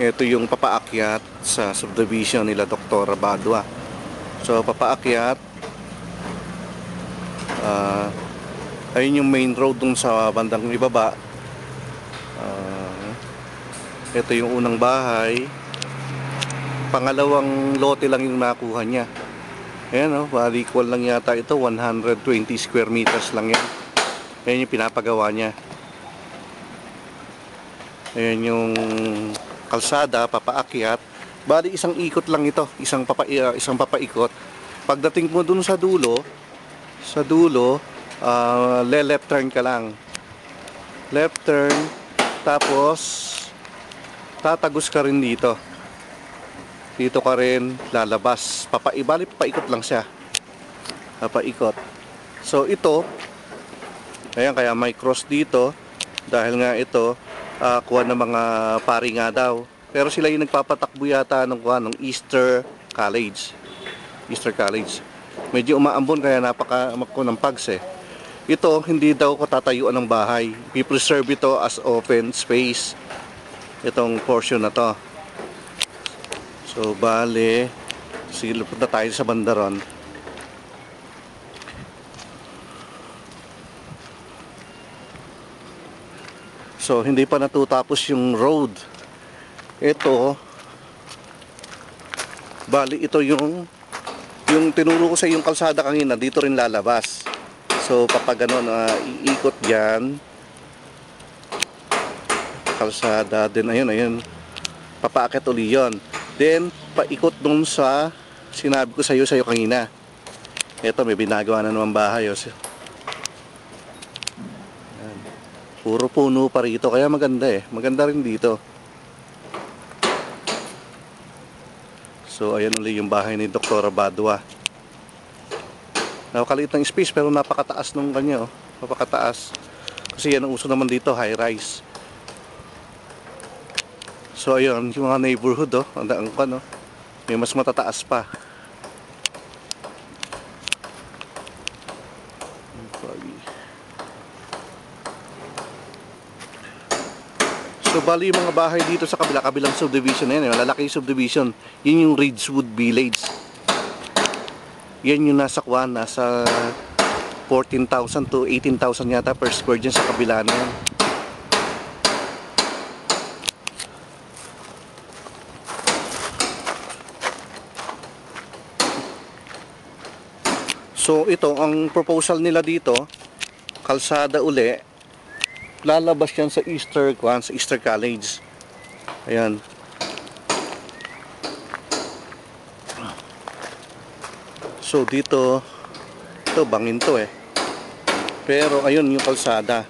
Ito yung papaakyat sa subdivision nila Dr. Badua. So papaakyat, ayun yung main road dun sa bandang ibaba. Ito yung unang bahay. Pangalawang lote lang yung nakuha niya. Ayan, bali equal lang yata ito, 120 square meters lang yan. Ayan yung pinapagawa niya. Ayan yung kalsada, papaakyat. Bali isang ikot lang ito, isang papaikot. Pagdating mo dun sa dulo, left turn ka lang. Left turn, tapos tatagos ka rin dito. Dito ka rin lalabas. Bali papaikot lang siya. Papaikot. So ito, ayan, kaya may cross dito dahil nga ito kuha ng mga pari nga daw. Pero sila yung nagpapatakbo yata ng Easter College. Medyo umaambon kaya napaka ng pags eh. Ito hindi daw ko tatayuan ng bahay. I-preserve ito as open space. Itong portion na to. So bale, sige, punta tayo sa bandaron. So hindi pa natutapos yung road. Ito, bali ito yung tinuro ko sa yung kalsada kanina, dito rin lalabas. So kapag ganon, iikot yan kalsada, then ayun papaakyat uli yun, then paikot dun sa sinabi ko sa'yo kanina. Ito may binagawa na naman bahay. Puro puno pa rito, kaya maganda maganda rin dito. So ayan ulit yung bahay ni Dr. Badua. Napakaliit ng space pero napakataas nung kanya, napakataas. Kasi yan ang uso naman dito, high rise. So ayun yung mga neighborhood, may mas matataas pa. So bali yung mga bahay dito sa kabilang subdivision na yan, malalaki yung subdivision. Yun yung Ridgewood Village. Yan yung nasa 14,000 to 18,000 yata per square dyan sa kabila na yan. So ito, ang proposal nila dito, kalsada uli, lalabas yan sa Easter College. Ayan. So dito, ito bangin to pero ayun yung kalsada.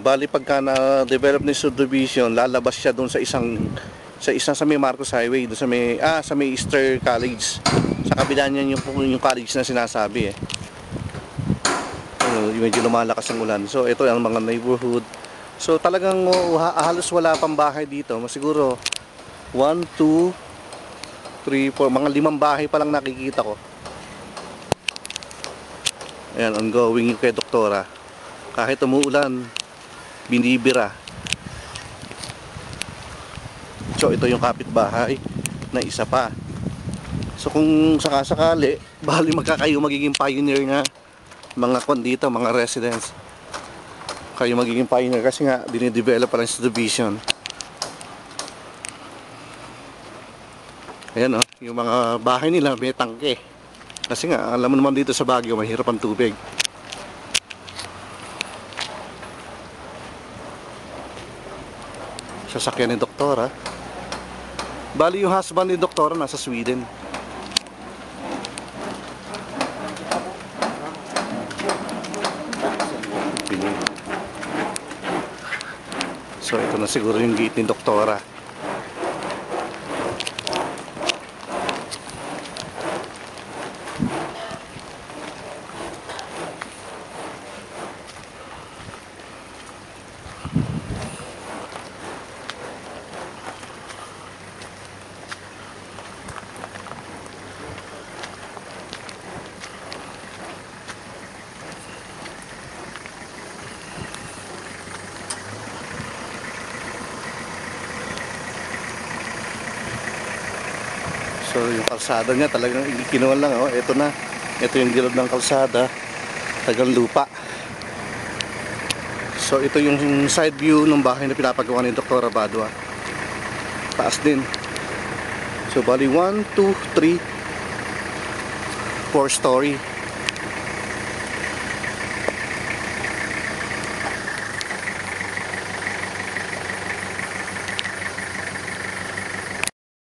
Bali pagka na-develop ni subdivision, lalabas siya doon sa sa may Marcos Highway, doon sa may Easter College. Sa kabila niyan yung college na sinasabi medyo lumalakas ang ulan. So ito ang mga neighborhood. So talagang halos wala pang bahay dito. Siguro 1, 2, 3, 4, mga 5 bahay pa lang nakikita ko. Ayan, ongoing yung kay Doktora. Kahit umuulan, binibira. So ito yung kapitbahay na isa pa. So kung sakasakali, bali magiging pioneer na mga dito, mga residents. Kayo magiging pioneer kasi nga dinidevelop pa lang sa subdivision. Ayan yung mga bahay nila may tangke. Kasi nga alam mo naman dito sa Baguio mahirap ang tubig. Sasakyan ni Doktora. Bali yung husband ni Doktora nasa Sweden. So ito na siguro yung gate ni Doktora. So yung kalsada niya talagang kinuha lang. Oh. Ito na. Ito yung gilid ng kalsada. Tagang lupa. So ito yung side view ng bahay na pinapagawa ni Dr. Abadua. Taas din. So bali 1, 2, 3, 4 story.